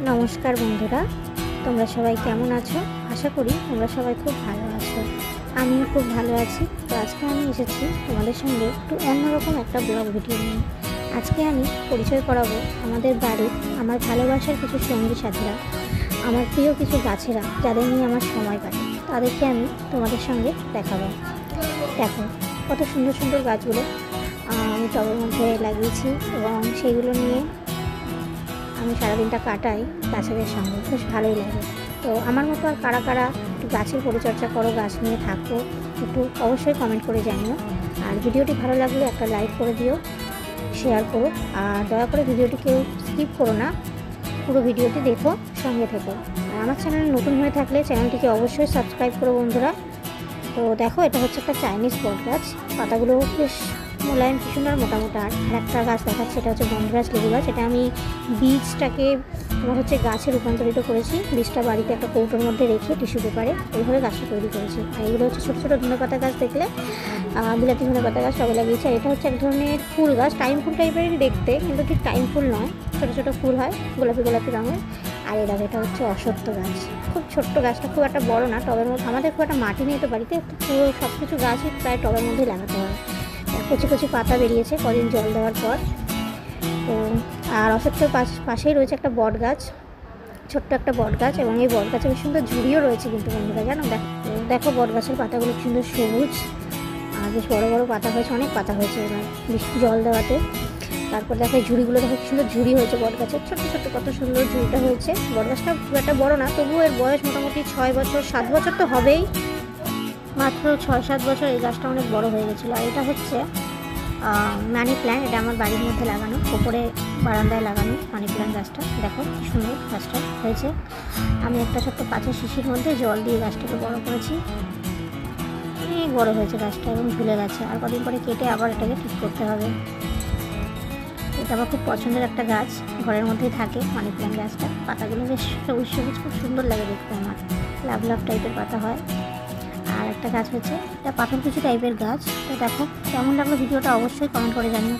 নমস্কার বন্ধুরা, তোমরা সবাই কেমন আছো? আশা করি তোমরা সবাই খুব ভালো আছো। আমিও খুব ভালো আছি। তো আজকে আমি এসেছি তোমাদের সঙ্গে একটু অন্যরকম একটা ব্লগ ভিডিও নিয়ে। আজকে আমি পরিচয় করাবো আমাদের বাড়ির আমার ভালোবাসার কিছু সঙ্গী সাথীরা, আমার প্রিয় কিছু গাছেরা, যাদের নিয়ে আমার সময় কাটে, তাদেরকে আমি তোমাদের সঙ্গে দেখাবো। দেখো কত সুন্দর সুন্দর গাছগুলো আমি টবের মধ্যে লাগিয়েছি এবং সেইগুলো নিয়ে আমি সারাদিনটা কাটাই গাছেদের সঙ্গে, বেশ ভালোই লাগে। তো আমার মতো আর কারা কারা একটু গাছের পরিচর্যা করো, গাছ নিয়ে থাকো, একটু অবশ্যই কমেন্ট করে জানিও। আর ভিডিওটি ভালো লাগলে একটা লাইক করে দিও, শেয়ার করো, আর দয়া করে ভিডিওটি কেউ স্কিপ করো না, পুরো ভিডিওটি দেখো, সঙ্গে থেকো। আর আমার চ্যানেলে নতুন হয়ে থাকলে চ্যানেলটিকে অবশ্যই সাবস্ক্রাইব করো বন্ধুরা। তো দেখো, এটা হচ্ছে একটা চাইনিজ বট গাছ, পাতাগুলো বেশ মোলায়েম, কি সুন্দর মোটা মোটা। আর একটা গাছ দেখাচ্ছে, এটা হচ্ছে গন্ধরাজ লেবু গাছ। এটা আমি বীজটাকে তোমার হচ্ছে গাছে রূপান্তরিত করেছি, বীজটা বাড়িতে একটা কৌটোর মধ্যে রেখে টিস্যু পেপারে ওইভাবে গাছটা তৈরি করেছি। আর এগুলো হচ্ছে ছোটো ছোটো ধনেপাতা গাছ, দেখলে বিলাতি ধনেপাতা গাছ সবাই লাগিয়েছে। আর এটা হচ্ছে এক ধরনের ফুল গাছ, টাইম ফুল টাইপেরই দেখতে, কিন্তু ঠিক টাইম ফুল নয়, ছোটো ছোটো ফুল হয় গোলাপি গোলাপি রঙের। আর এটা হচ্ছে অশ্বত্থ গাছ, খুব ছোট্ট গাছটা, খুব একটা বড় না, টবের মধ্যে। আমাদের খুব একটা মাটি নেই তো বাড়িতে, পুরো সব কিছু গাছই প্রায় টবের মধ্যেই লাগাতে হয়। কচি কচি পাতা বেরিয়েছে কদিন জল দেওয়ার পর। তো আর অশ্বত্থের পাশেই রয়েছে একটা বট গাছ, ছোট্ট একটা বট গাছ, এবং এই বট গাছে বেশ সুন্দর ঝুড়িও রয়েছে কিন্তু বন্ধুরা, জানো। দেখো বট গাছের পাতাগুলো সুন্দর সবুজ, আর বেশ বড় বড় পাতা হয়েছে, অনেক পাতা হয়েছে এবার বৃষ্টি জল দেওয়াতে। তারপর দেখো এই ঝুড়িগুলো, দেখো কি সুন্দর ঝুড়ি হয়েছে বট গাছের, ছোট্ট ছোট্ট কত সুন্দর ঝুড়িটা হয়েছে। বট গাছটা খুব একটা বড় না, তবুও এর বয়স মোটামুটি 6 বছর 7 বছর তো হবেই, মাত্র 6-7 বছর। এই গাছটা অনেক বড় হয়ে গেছিলো। আর এটা হচ্ছে মানি প্ল্যান্ট, এটা আমার বাড়ির মধ্যে লাগানো, ওপরে বারান্দায় লাগানো মানি প্ল্যান্ট গাছটা। দেখো কি সুন্দর গাছটা হয়েছে। আমি একটা ছোট্ট কাঁচের শিশির মধ্যে জল দিয়ে গাছটাকে বড় করেছি, অনেক বড় হয়েছে গাছটা এবং ঝুলে গেছে। আর কদিন পরে কেটে আবার এটাকে ঠিক করতে হবে। এটা আমার খুব পছন্দের একটা গাছ, ঘরের মধ্যেই থাকে মানি প্ল্যান্ট গাছটা। পাতাগুলো বেশ সবুজ সবুজ, খুব সুন্দর লাগে দেখতে আমার, লাভ লাভ টাইপের পাতা হয়। আর একটা গাছ হচ্ছে এটা পাথরকুচি টাইপের গাছ। তো দেখো কেমন লাগলো ভিডিওটা অবশ্যই কমেন্ট করে জানিও।